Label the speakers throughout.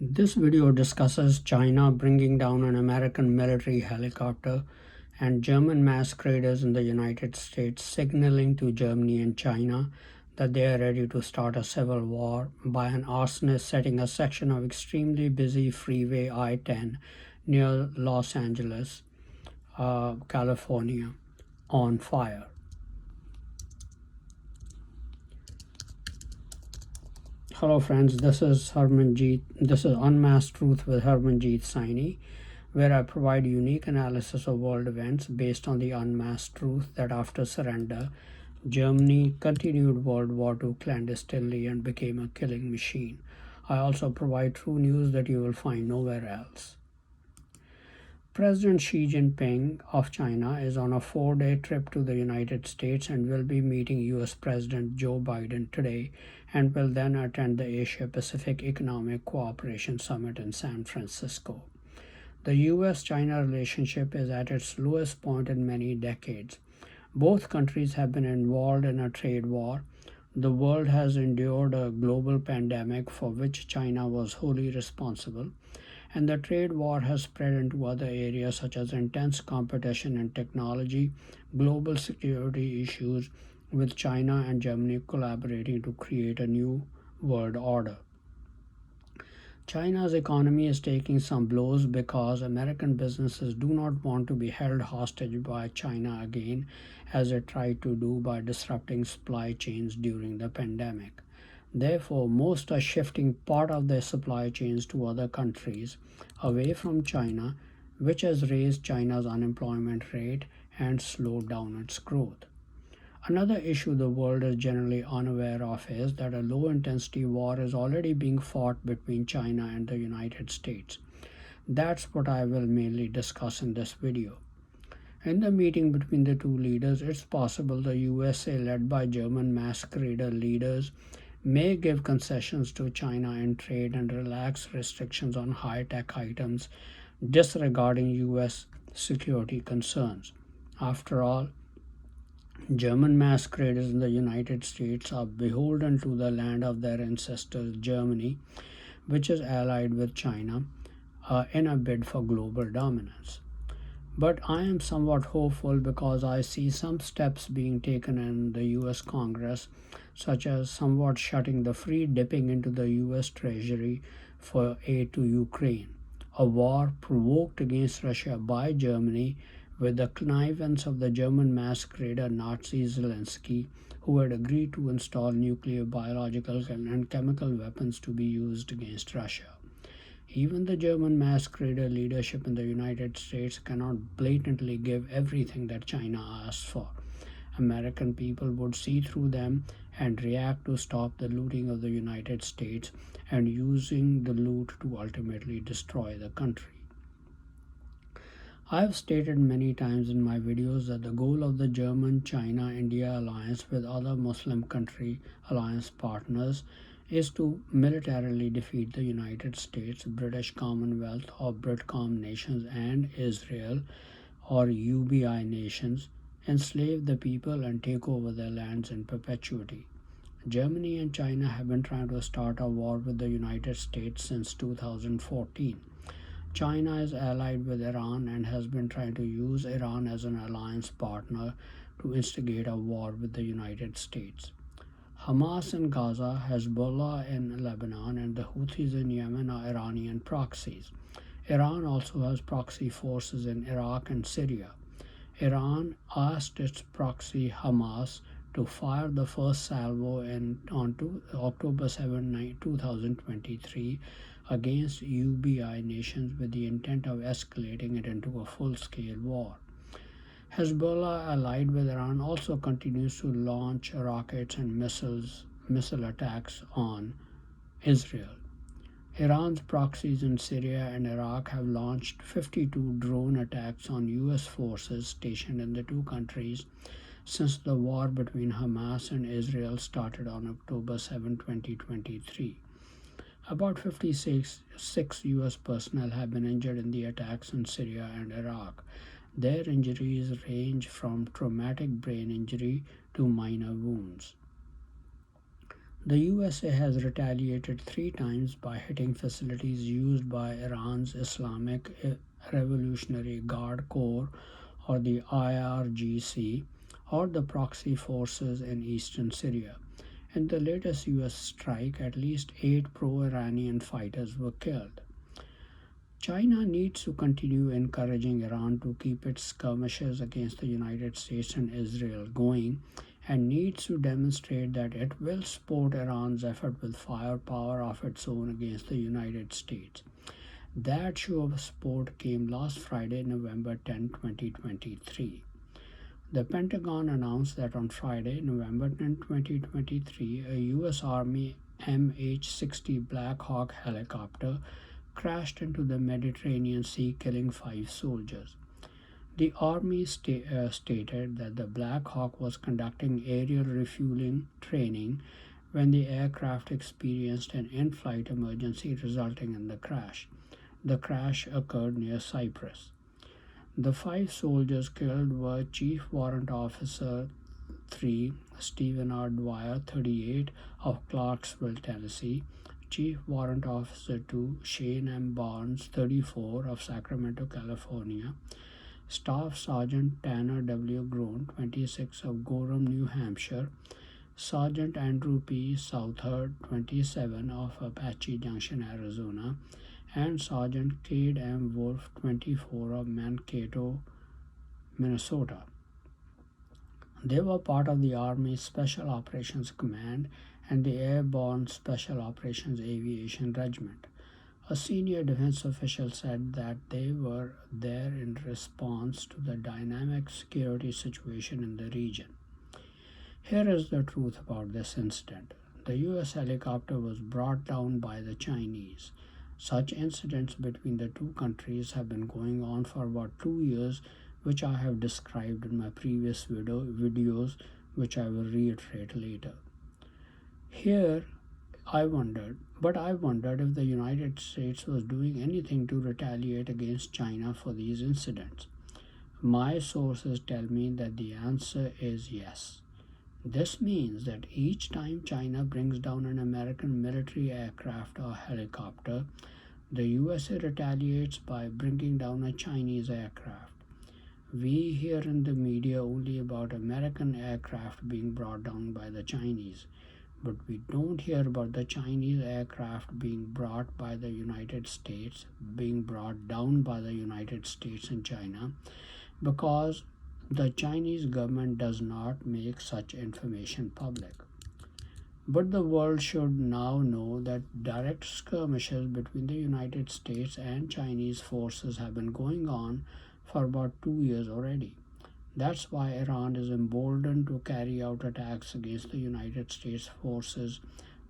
Speaker 1: This video discusses China bringing down an American military helicopter and German masqueraders in the United States signaling to Germany and China that they are ready to start a civil war by an arsonist setting a section of extremely busy Freeway I-10 near Los Angeles, California, on fire. Hello friends, this is Harmanjit. This is Unmasked Truth with Harmanjit Saini, where I provide unique analysis of world events based on the unmasked truth that after surrender, Germany continued World War II clandestinely and became a killing machine. I also provide true news that you will find nowhere else. President Xi Jinping of China is on a 4-day trip to the United States and will be meeting US President Joe Biden today and will then attend the Asia-Pacific Economic Cooperation Summit in San Francisco. The US-China relationship is at its lowest point in many decades. Both countries have been involved in a trade war. The world has endured a global pandemic for which China was wholly responsible, and the trade war has spread into other areas such as intense competition in technology, global security issues, with China and Germany collaborating to create a new world order. China's economy is taking some blows because American businesses do not want to be held hostage by China again, as it tried to do by disrupting supply chains during the pandemic. Therefore, most are shifting part of their supply chains to other countries away from China, which has raised China's unemployment rate and slowed down its growth. Another issue the world is generally unaware of is that a low-intensity war is already being fought between China and the United States. That's what I will mainly discuss in this video. In the meeting between the two leaders, it's possible the USA, led by German masquerader leaders, may give concessions to China in trade and relax restrictions on high-tech items, disregarding US security concerns. After all, German masqueraders in the United States are beholden to the land of their ancestors, Germany, which is allied with China in a bid for global dominance. But I am somewhat hopeful because I see some steps being taken in the US Congress, such as somewhat shutting the free dipping into the US Treasury for aid to Ukraine, a war provoked against Russia by Germany with the connivance of the German masquerader Nazi Zelensky, who had agreed to install nuclear, biological, and chemical weapons to be used against Russia. Even the German masquerader leadership in the United States cannot blatantly give everything that China asks for. American people would see through them and react to stop the looting of the United States and using the loot to ultimately destroy the country. I have stated many times in my videos that the goal of the German-China-India alliance with other Muslim country alliance partners is to militarily defeat the United States, British Commonwealth or Britcom nations, and Israel or UBI nations, enslave the people and take over their lands in perpetuity. Germany and China have been trying to start a war with the United States since 2014. China is allied with Iran and has been trying to use Iran as an alliance partner to instigate a war with the United States. Hamas in Gaza, Hezbollah in Lebanon, and the Houthis in Yemen are Iranian proxies. Iran also has proxy forces in Iraq and Syria. Iran asked its proxy Hamas to fire the first salvo on October 7, 2023 against UBI nations with the intent of escalating it into a full-scale war. Hezbollah, allied with Iran, also continues to launch rockets and missile attacks on Israel. Iran's proxies in Syria and Iraq have launched 52 drone attacks on US forces stationed in the two countries since the war between Hamas and Israel started on October 7, 2023. About 56 US personnel have been injured in the attacks in Syria and Iraq. Their injuries range from traumatic brain injury to minor wounds. The USA has retaliated 3 times by hitting facilities used by Iran's Islamic Revolutionary Guard Corps, or the IRGC, or the proxy forces in eastern Syria. In the latest US strike, at least 8 pro-Iranian fighters were killed. China needs to continue encouraging Iran to keep its skirmishes against the United States and Israel going, and needs to demonstrate that it will support Iran's effort with firepower of its own against the United States. That show of support came last Friday, November 10, 2023. The Pentagon announced that on Friday, November 10, 2023, a U.S. Army MH-60 Black Hawk helicopter crashed into the Mediterranean Sea, killing 5 soldiers. The Army stated that the Black Hawk was conducting aerial refueling training when the aircraft experienced an in-flight emergency resulting in the crash. The crash occurred near Cyprus. The 5 soldiers killed were Chief Warrant Officer 3 Stephen R. Dwyer, 38, of Clarksville, Tennessee; Chief Warrant Officer 2 Shane M. Barnes, 34, of Sacramento, California; Staff Sergeant Tanner W. Groen, 26, of Gorham, New Hampshire; Sergeant Andrew P. Southard, 27, of Apache Junction, Arizona; and Sergeant Cade M. Wolf, 24, of Mankato, Minnesota. They were part of the Army's Special Operations Command and the Airborne Special Operations Aviation Regiment. A senior defense official said that they were there in response to the dynamic security situation in the region. Here is the truth about this incident. The U.S. helicopter was brought down by the Chinese. Such incidents between the two countries have been going on for about 2 years, which I have described in my previous videos, which I will reiterate later. Here, I wondered if the United States was doing anything to retaliate against China for these incidents. My sources tell me that the answer is yes. This means that each time China brings down an American military aircraft or helicopter, the USA retaliates by bringing down a Chinese aircraft. We hear in the media only about American aircraft being brought down by the Chinese, but we don't hear about the Chinese aircraft being brought by the United States, being brought down by the United States and China, because the Chinese government does not make such information public. But the world should now know that direct skirmishes between the United States and Chinese forces have been going on for about 2 years already. That's why Iran is emboldened to carry out attacks against the United States forces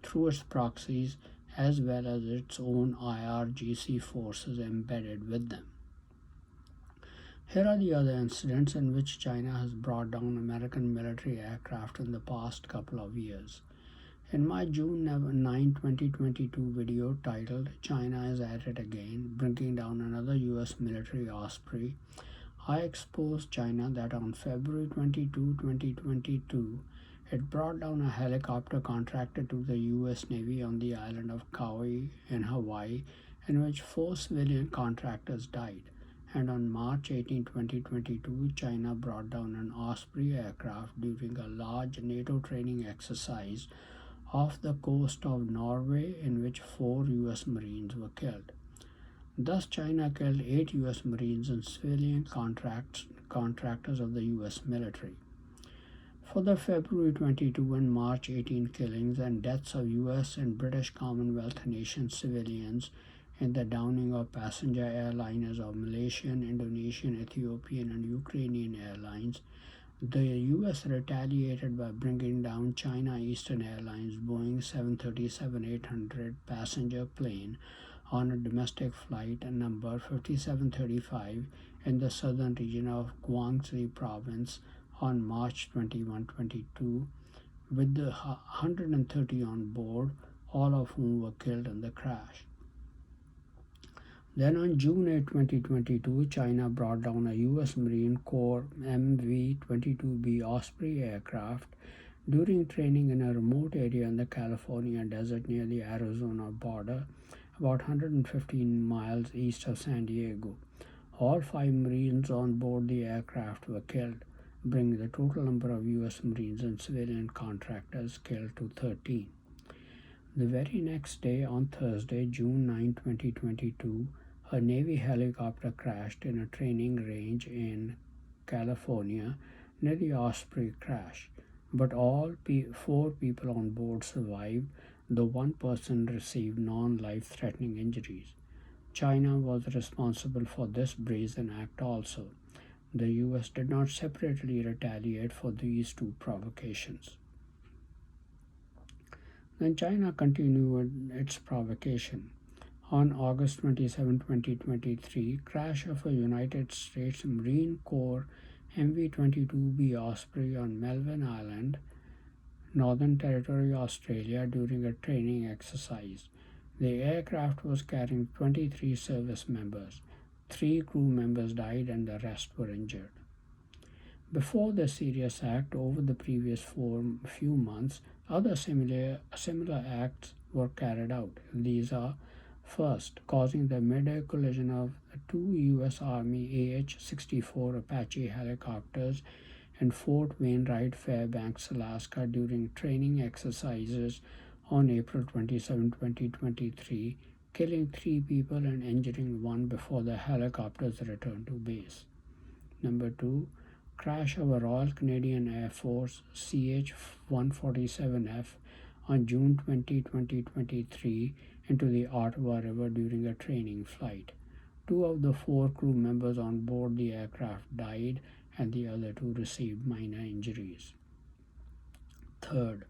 Speaker 1: through its proxies, as well as its own IRGC forces embedded with them. Here are the other incidents in which China has brought down American military aircraft in the past couple of years. In my June 9, 2022 video titled "China is at it again, bringing down another US military Osprey," I exposed China that on February 22, 2022, it brought down a helicopter contracted to the US Navy on the island of Kauai in Hawaii, in which 4 civilian contractors died. And on March 18, 2022, China brought down an Osprey aircraft during a large NATO training exercise off the coast of Norway, in which 4 US Marines were killed. Thus, China killed 8 US Marines and civilian contractors of the US military. For the February 22 and March 18 killings and deaths of US and British Commonwealth nation civilians in the downing of passenger airliners of Malaysian, Indonesian, Ethiopian, and Ukrainian airlines, the US retaliated by bringing down China Eastern Airlines Boeing 737-800 passenger plane on a domestic flight number 5735 in the southern region of Guangxi province on March 21, 2022, with the 130 on board, all of whom were killed in the crash. Then on June 8, 2022, China brought down a US Marine Corps MV-22B Osprey aircraft During training in a remote area in the California desert near the Arizona border, about 115 miles east of San Diego, all 5 Marines on board the aircraft were killed, bringing the total number of U.S. Marines and civilian contractors killed to 13. The very next day, on Thursday, June 9, 2022, a Navy helicopter crashed in a training range in California near the Osprey crash, but all 4 people on board survived, though one person received non-life-threatening injuries. China was responsible for this brazen act also. The US did not separately retaliate for these 2 provocations. Then China continued its provocation. On August 27, 2023, crash of a United States Marine Corps MV-22B Osprey on Melville Island, Northern Territory, Australia during a training exercise. The aircraft was carrying 23 service members. 3 crew members died and the rest were injured. Before the serious act, over the previous few months, other similar acts were carried out. These are: first, causing the mid-air collision of 2 U.S. Army AH-64 Apache helicopters in Fort Wainwright, Fairbanks, Alaska during training exercises on April 27, 2023, killing 3 people and injuring 1 before the helicopters returned to base. Number 2, crash of a Royal Canadian Air Force CH-147F on June 20, 2023 into the Ottawa River during a training flight. 2 of the 4 crew members on board the aircraft died and the other 2 received minor injuries. Third,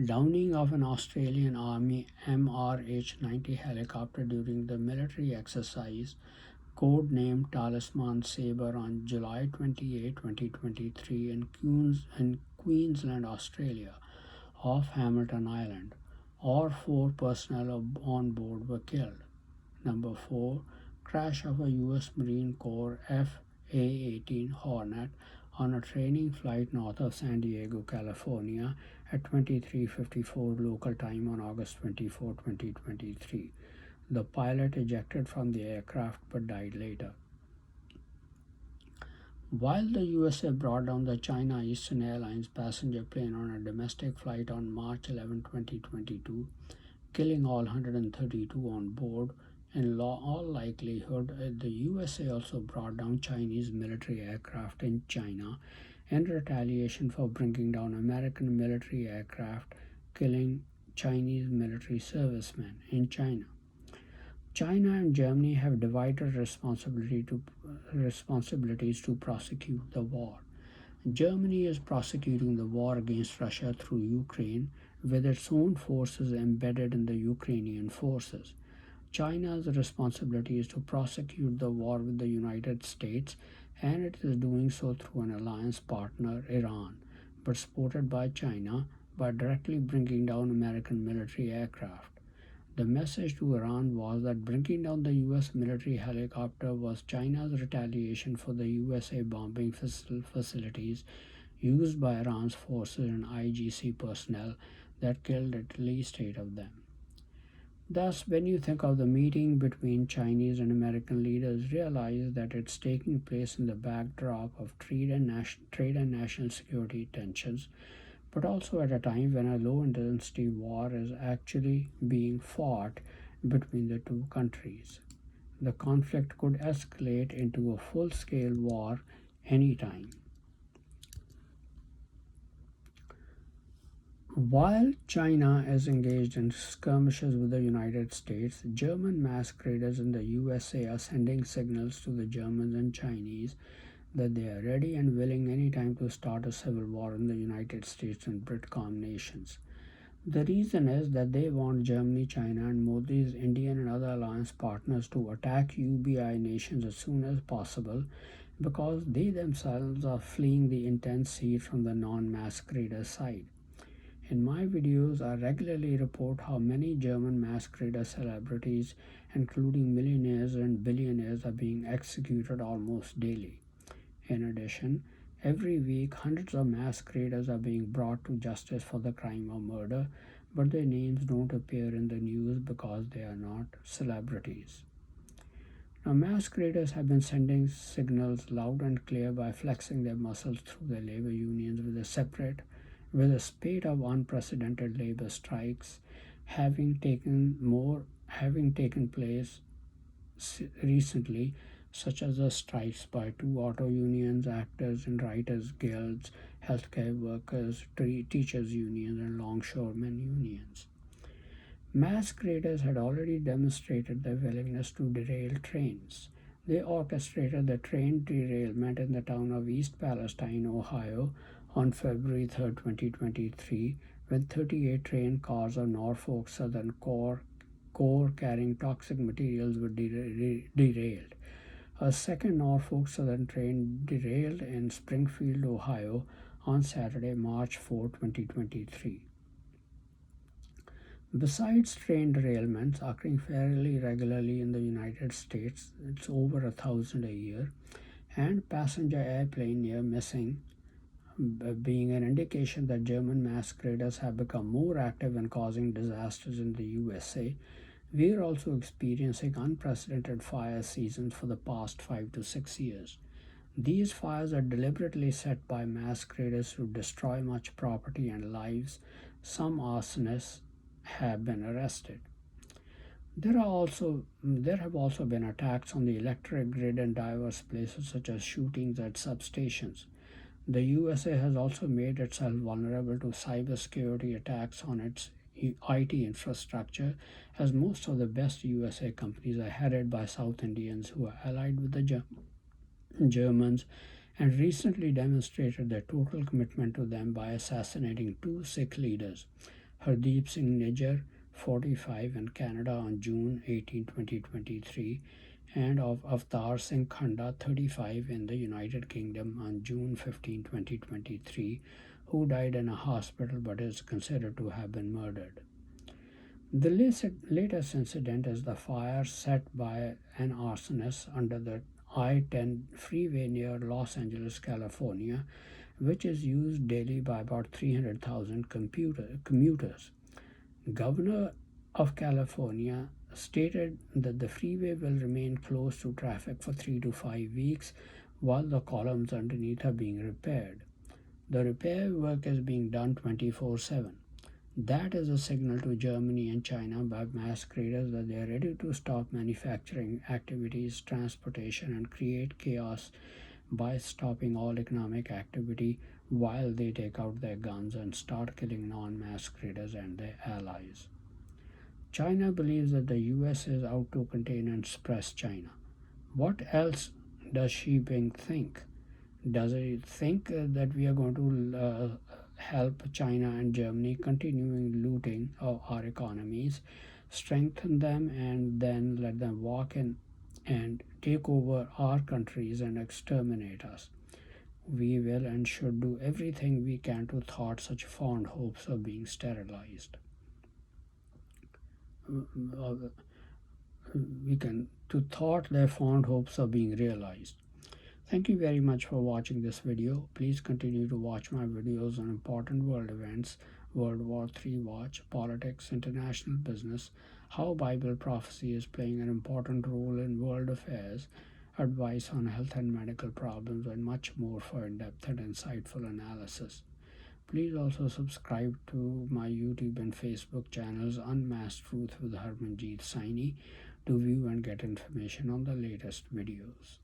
Speaker 1: downing of an Australian Army MRH-90 helicopter during the military exercise codenamed Talisman Sabre on July 28, 2023 in Queensland, Australia, off Hamilton Island. All 4 personnel on board were killed. Number 4, crash of a U.S. Marine Corps FA-18 Hornet on a training flight north of San Diego, California at 23:54 local time on August 24, 2023. The pilot ejected from the aircraft but died later. While the USA brought down the China Eastern Airlines passenger plane on a domestic flight on March 11, 2022, killing all 132 on board, in all likelihood, the USA also brought down Chinese military aircraft in China in retaliation for bringing down American military aircraft, killing Chinese military servicemen in China. China and Germany have divided responsibilities to prosecute the war. Germany is prosecuting the war against Russia through Ukraine, with its own forces embedded in the Ukrainian forces. China's responsibility is to prosecute the war with the United States, and it is doing so through an alliance partner, Iran, but supported by China by directly bringing down American military aircraft. The message to Iran was that bringing down the U.S. military helicopter was China's retaliation for the USA bombing facilities used by Iran's forces and IGC personnel that killed at least 8 of them. Thus, when you think of the meeting between Chinese and American leaders, realize that it's taking place in the backdrop of trade and national security tensions, but also at a time when a low-intensity war is actually being fought between the 2 countries. The conflict could escalate into a full-scale war anytime. While China is engaged in skirmishes with the United States, German masqueraders in the USA are sending signals to the Germans and Chinese that they are ready and willing anytime to start a civil war in the United States and BritCom nations. The reason is that they want Germany, China, and Modi's Indian and other alliance partners to attack UBI nations as soon as possible, because they themselves are fleeing the intense heat from the non-masquerader side. In my videos, I regularly report how many German masquerader celebrities, including millionaires and billionaires, are being executed almost daily. In addition, Every week, hundreds of masqueraders are being brought to justice for the crime of murder, but their names don't appear in the news because they are not celebrities. Now, masqueraders have been sending signals loud and clear by flexing their muscles through their labor unions with a spate of unprecedented labor strikes having taken place recently, such as the strikes by two auto unions, actors and writers guilds, healthcare workers, teachers unions, and longshoremen unions. Masqueraders had already demonstrated their willingness to derail trains. They orchestrated the train derailment in the town of East Palestine, Ohio, on February 3, 2023, when 38 train cars of Norfolk Southern core carrying toxic materials were derailed. A second Norfolk Southern train derailed in Springfield, Ohio on Saturday, March 4, 2023. Besides train derailments occurring fairly regularly in the United States, it's over 1,000 a year, and passenger airplane near missing, being an indication that German masqueraders have become more active in causing disasters in the USA, we are also experiencing unprecedented fire seasons for the past 5 to 6 years. These fires are deliberately set by masqueraders to destroy much property and lives. Some arsonists have been arrested. There have also been attacks on the electric grid in diverse places, such as shootings at substations. The USA has also made itself vulnerable to cybersecurity attacks on its IT infrastructure, as most of the best USA companies are headed by South Indians who are allied with the Germans and recently demonstrated their total commitment to them by assassinating two Sikh leaders, Hardeep Singh Nijjar, 45, in Canada on June 18, 2023, and of Avtar Singh Khanda, 35, in the United Kingdom on June 15, 2023, who died in a hospital but is considered to have been murdered. The latest incident is the fire set by an arsonist under the I-10 freeway near Los Angeles, California, which is used daily by about 300,000 commuters. Governor of California stated that the freeway will remain closed to traffic for 3 to 5 weeks while the columns underneath are being repaired. The repair work is being done 24/7. That is a signal to Germany and China by masqueraders that they are ready to stop manufacturing activities, transportation, and create chaos by stopping all economic activity while they take out their guns and start killing non-masqueraders and their allies. China believes that the US is out to contain and suppress China. What else does Xi Jinping think? Does he think that we are going to help China and Germany continuing looting of our economies, strengthen them, and then let them walk in and take over our countries and exterminate us? We will and should do everything we can to thwart such fond hopes of being sterilized. We can to thwart their fond hopes of being realized. Thank you very much for watching this video. Please continue to watch my videos on important world events, World War III watch, politics, international business, how Bible prophecy is playing an important role in world affairs, advice on health and medical problems, and much more for in-depth and insightful analysis. Please also subscribe to my YouTube and Facebook channels Unmasked Truth with Harmanjit Saini to view and get information on the latest videos.